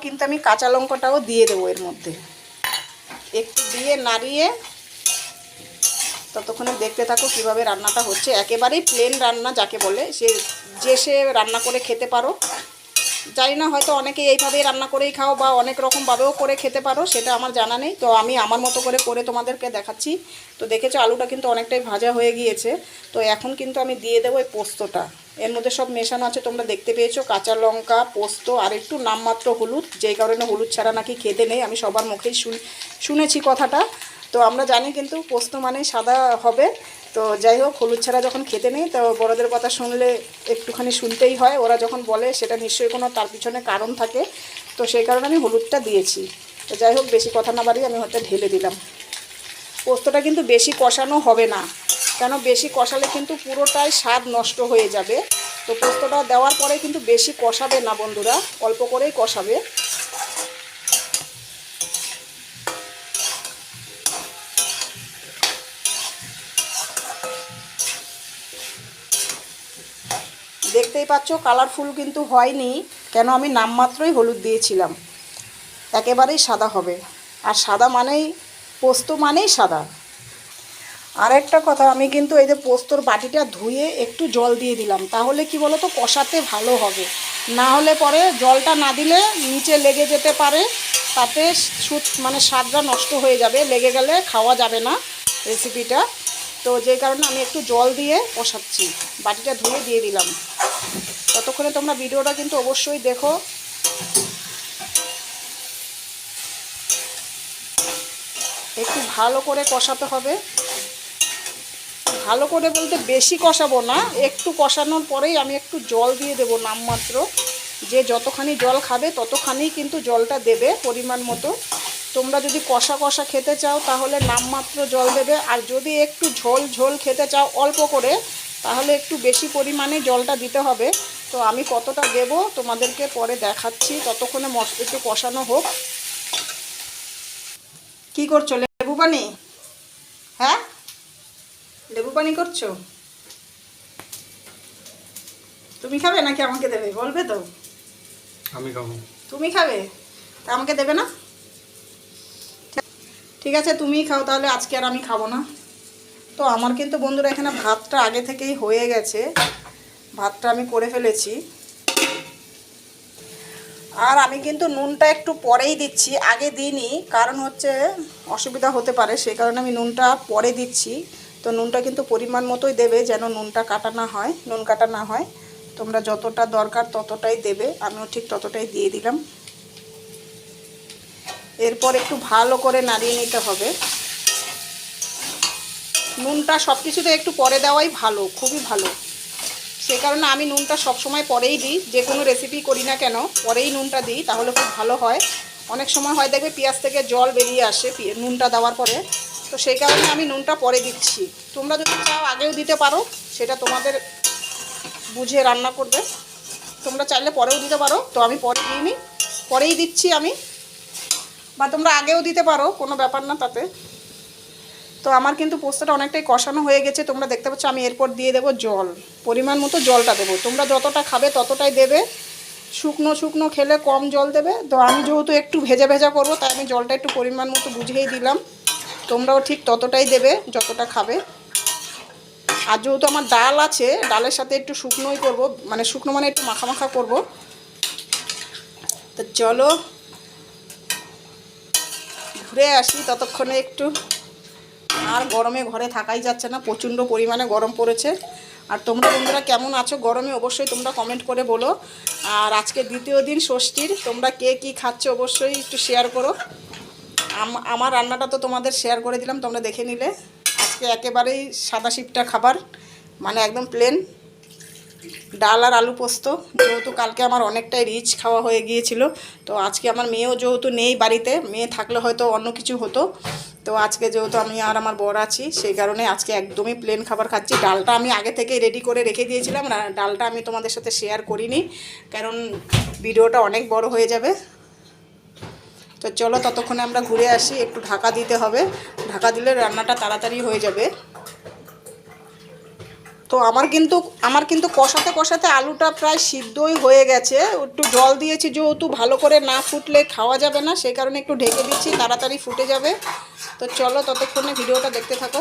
কিন্তু আমি কাঁচা লঙ্কাটাও দিয়ে দেবো এর মধ্যে, একটু দিয়ে নাড়িয়ে ততক্ষণে দেখতে থাকো কিভাবে রান্নাটা হচ্ছে। একেবারেই প্লেন রান্না যাকে বলে, সে রান্না করে খেতে পারো। জানি না, হয়তো অনেকে এইভাবেই রান্না করেই খাও বা অনেক রকমভাবেও করে খেতে পারো, সেটা আমার জানা নেই। তো আমি আমার মতো করে তোমাদেরকে দেখাচ্ছি। তো দেখেছো আলুটা কিন্তু অনেকটাই ভাজা হয়ে গিয়েছে। তো এখন কিন্তু আমি দিয়ে দেবো এই পোস্তটা। এর মধ্যে সব মেশানো আছে, তোমরা দেখতে পেয়েছো, কাঁচা লঙ্কা, পোস্ত আর একটু নামমাত্র হলুদ, যেই কারণে হলুদ ছাড়া নাকি খেতে নেই। আমি সবার মুখেই শুনেছি কথাটা। তো আমরা জানি কিন্তু পোস্ত মানেই সাদা হবে। তো যাই হোক, হলুদ ছাড়া যখন খেতে নেই, তো বড়দের কথা শুনলে একটুখানি শুনতেই হয়। ওরা যখন বলে সেটা নিশ্চয়ই কোনো তার পিছনে কারণ থাকে। তো সেই কারণে আমি হলুদটা দিয়েছি। তো যাই হোক, বেশি কথা না বাড়িয়ে আমি হয়তো ঢেলে দিলাম। পোস্তটা কিন্তু বেশি কষানো হবে না, কেন বেশি কষালে কিন্তু পুরোটাই স্বাদ নষ্ট হয়ে যাবে। তো পোস্তটা দেওয়ার পরে কিন্তু বেশি কষাবে না বন্ধুরা, অল্প করেই কষাবে। দেখতেই পাচ্ছ কালারফুল কিন্তু হয়নি, কেন আমি নামমাত্রই হলুদ দিয়েছিলাম। একেবারেই সাদা হবে, আর সাদা মানেই পোস্ত মানেই সাদা। আর একটা কথা, আমি কিন্তু এই যে পোস্তর বাটিটা ধুয়ে একটু জল দিয়ে দিলাম, তাহলে কি বলো তো কষাতে ভালো হবে। না হলে পরে জলটা না দিলে নিচে লেগে যেতে পারে, তাতে মানে স্বাদটা নষ্ট হয়ে যাবে, লেগে গেলে খাওয়া যাবে না রেসিপিটা। তো যে কারণে আমি একটু জল দিয়ে কষাচ্ছি, বাটিটা ধুয়ে দিয়ে দিলাম। ততক্ষণে তোমরা ভিডিওটা কিন্তু অবশ্যই দেখো। একটু ভালো করে কষাতে হবে। ভালো করে বলতে বেশি কষাবো না, একটু কষানোর পরেই আমি একটু জল দিয়ে দেবো নামমাত্র। যে যতখানি জল খাবে ততখানি কিন্তু জলটা দেবে পরিমাণ মতো। তোমরা যদি কষা কষা খেতে চাও তাহলে নামমাত্র জল দেবে, আর যদি একটু ঝোল ঝোল খেতে চাও অল্প করে, তাহলে একটু বেশি পরিমাণে জলটা দিতে হবে। তো আমি কতটা দেব তোমাদেরকে পরে দেখাচ্ছি, ততক্ষণে একটু কষানো হোক। কি করছো, লেবু পানি? হ্যাঁ, লেবু পানি করছো? তুমি খাবে নাকি আমাকে দেবে, বলবে তো? আমি খাবো। তুমি খাবে, তা আমাকে দেবে না? ঠিক আছে, তুমিই খাও তাহলে, আজকে আর আমি খাবো না। তো আমার কিন্তু বন্ধুরা এখানে ভাতটা আগে থেকেই হয়ে গেছে, ভাতটা আমি করে ফেলেছি। আর আমি কিন্তু নুনটা একটু পরেই দিচ্ছি, আগে দিইনি, কারণ হচ্ছে অসুবিধা হতে পারে, সেই কারণে আমি নুনটা পরে দিচ্ছি। তো নুনটা কিন্তু পরিমাণ মতোই দেবে, যেন নুনটা কাটা না হয়, নুন কাটা না হয়। তোমরা যতটা দরকার ততটাই দেবে, আমিও ঠিক ততটাই দিয়ে দিলাম। এরপর একটু ভালো করে নাড়িয়ে নিতে হবে। নুনটা সব কিছুতে একটু পরে দেওয়াই ভালো, খুবই ভালো। সেই কারণে আমি নুনটা সবসময় পরেই দিই, যে কোনো রেসিপি করি না কেন পরেই নুনটা দিই, তাহলে খুব ভালো হয়। অনেক সময় হয় দেখবে পেঁয়াজ থেকে জল বেরিয়ে আসে নুনটা দেওয়ার পরে, তো সেই কারণে আমি নুনটা পরে দিচ্ছি। তোমরা যদি চাও আগেও দিতে পারো, সেটা তোমাদের বুঝে রান্না করবে। তোমরা চাইলে পরেও দিতে পারো, তো আমি পরে দিইনি, পরেই দিচ্ছি আমি। বা তোমরা আগেও দিতে পারো, কোনো ব্যাপার না তাতে। তো আমার কিন্তু পোস্তটা অনেকটাই কষানো হয়ে গেছে, তোমরা দেখতে পাচ্ছ। আমি এরপর দিয়ে দেবো জল, পরিমাণ মতো জলটা দেবো। তোমরা যতটা খাবে ততটাই দেবে, শুকনো শুকনো খেলে কম জল দেবে। তো আমি যেহেতু একটু ভেজা ভেজা করবো, তাই আমি জলটা একটু পরিমাণ মতো বুঝিয়েই দিলাম। তোমরাও ঠিক ততটাই দেবে যতটা খাবে। আর যেহেতু আমার ডাল আছে, ডালের সাথে একটু শুকনোই করবো, মানে শুকনো মানে একটু মাখা মাখা করবো। তো চলো ঘুরে আসি ততক্ষণে একটু। আর গরমে ঘরে থাকাই যাচ্ছে না, প্রচণ্ড পরিমাণে গরম পড়েছে। আর তোমরা বন্ধুরা কেমন আছো গরমে, অবশ্যই তোমরা কমেন্ট করে বলো। আর আজকে দ্বিতীয় দিন ষষ্ঠীর, তোমরা কে কী খাচ্ছ অবশ্যই একটু শেয়ার করো। আমার রান্নাটা তো তোমাদের শেয়ার করে দিলাম, তোমরা দেখে নিলে। আজকে একেবারেই সাদা সিপটা খাবার, মানে একদম প্লেন ডাল আর আলু পোস্ত। যেহেতু কালকে আমার অনেকটাই রিচ খাওয়া হয়ে গিয়েছিল, তো আজকে আমার মেয়েও যেহেতু নেই বাড়িতে, মেয়ে থাকলে হয়তো অন্য কিছু হতো। তো আজকে যেহেতু আমি আর আমার বর আছি, সেই কারণে আজকে একদমই প্লেন খাবার খাচ্ছি। ডালটা আমি আগে থেকেই রেডি করে রেখে দিয়েছিলাম, ডালটা আমি তোমাদের সাথে শেয়ার করিনি, কারণ ভিডিওটা অনেক বড় হয়ে যাবে। তো চলো ততক্ষণে আমরা ঘুরে আসি, একটু ঢাকা দিতে হবে, ঢাকা দিলে রান্নাটা তাড়াতাড়ি হয়ে যাবে। তো আমার কিন্তু কষাতে কষাতে আলুটা প্রায় সিদ্ধই হয়ে গেছে। একটু জল দিয়েছি, যেহেতু ভালো করে না ফুটলে খাওয়া যাবে না, সেই কারণে একটু ঢেকে দিচ্ছি, তাড়াতাড়ি ফুটে যাবে। তো চলো ততক্ষণে ভিডিওটা দেখতে থাকো।